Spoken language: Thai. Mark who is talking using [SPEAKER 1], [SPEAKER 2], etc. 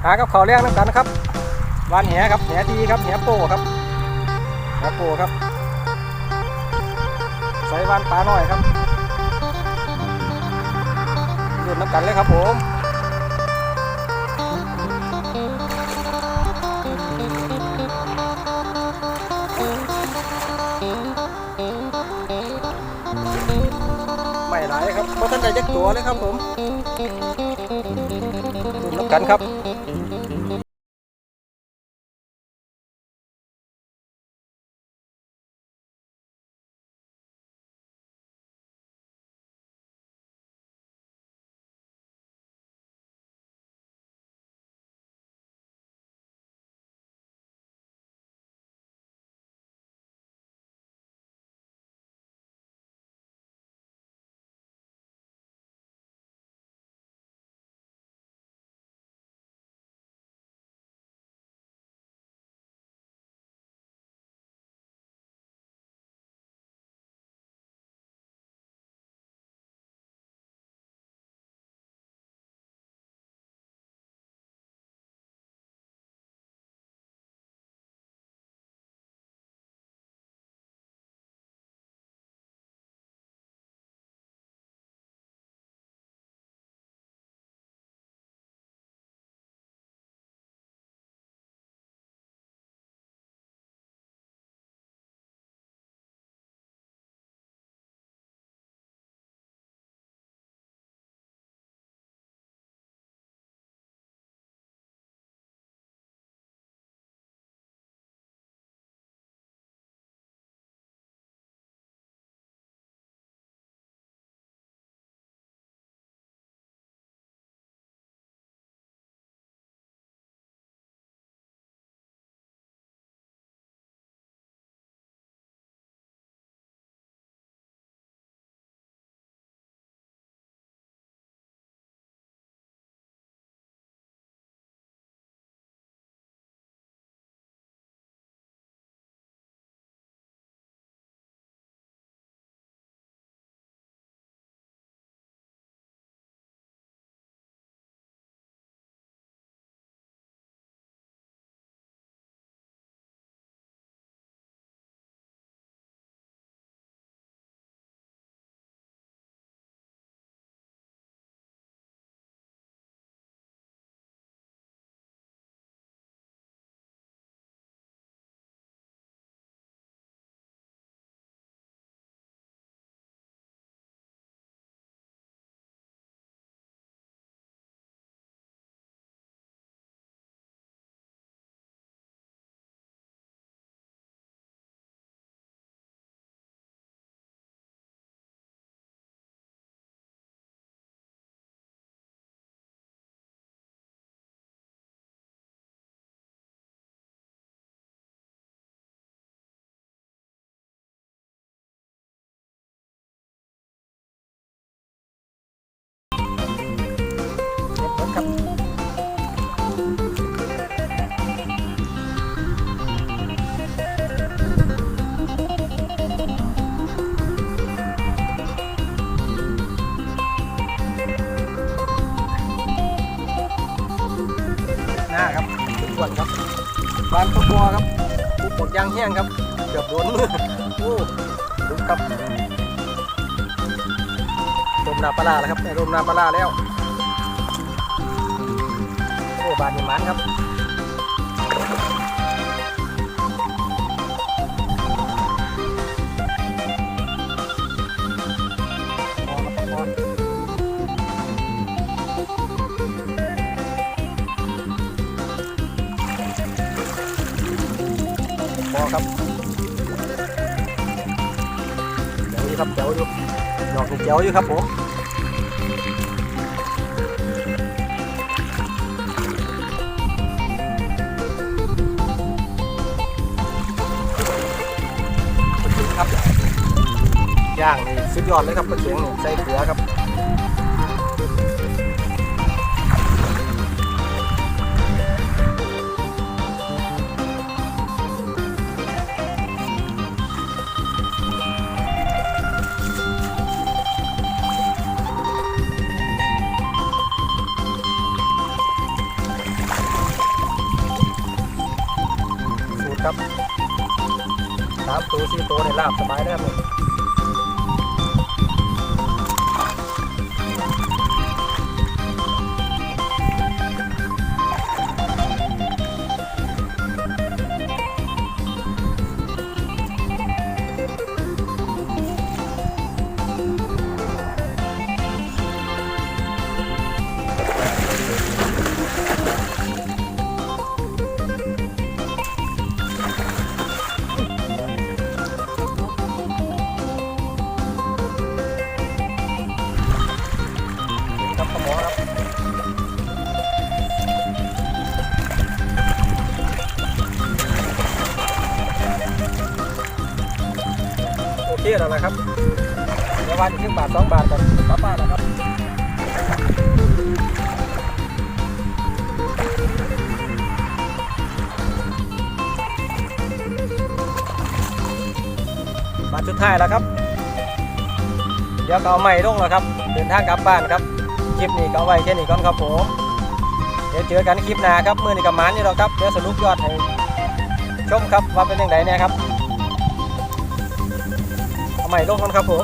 [SPEAKER 1] หากับเขาแรงน้ำกันนะครับวานแหครับแหดีครับแหโป้ครับแหโป้ครับใส่วานปลาหน่อยครับหยุดน้ำกันเลยครับผมไม่ไหลครับเพราะท่านได้ยักตัวเลยครับผมหยุดน้ำกันครับครับหน้าครับทุกคนครับบานตะกัวครับผู้ปลดยางแห้งครับเกือบโดนมือโอ้ดูครับลมนาปลาแล้วครับลมนาปลาแล้วโอ้บานนี่มันครับพอครับเดี๋ยวอยู่ครับเดี๋ยวอยู่ดอกเดี๋ยวอยู่ครับผมครับย่างนี่สุดยอดเลยครับปลาเข็งใส่เกลือครับ ตัว4ตัวในลาบสบายเลยครับนี่ครับปลาหมอครับโอเคแล้วนะครับเดี๋ยววันอีก1 บาท 2 บาทก่อนกลับบ้านแล้วครับบาทสุดท้ายแล้วครับเดี๋ยวก็เอาใหม่ลงแล้วครับเดินทางกลับบ้านครับคลิปนี้ก็เอาไว้แค่นี้ก่อนครับผมเดี๋ยวเจอกันคลิปหน้าครับมื้อนี้กับมันนี่เราครับเดี๋ยวสรุปยอดให้ชมครับว่าเป็นยังไงเนี่ยครับเอาใหม่ลงกันครับผม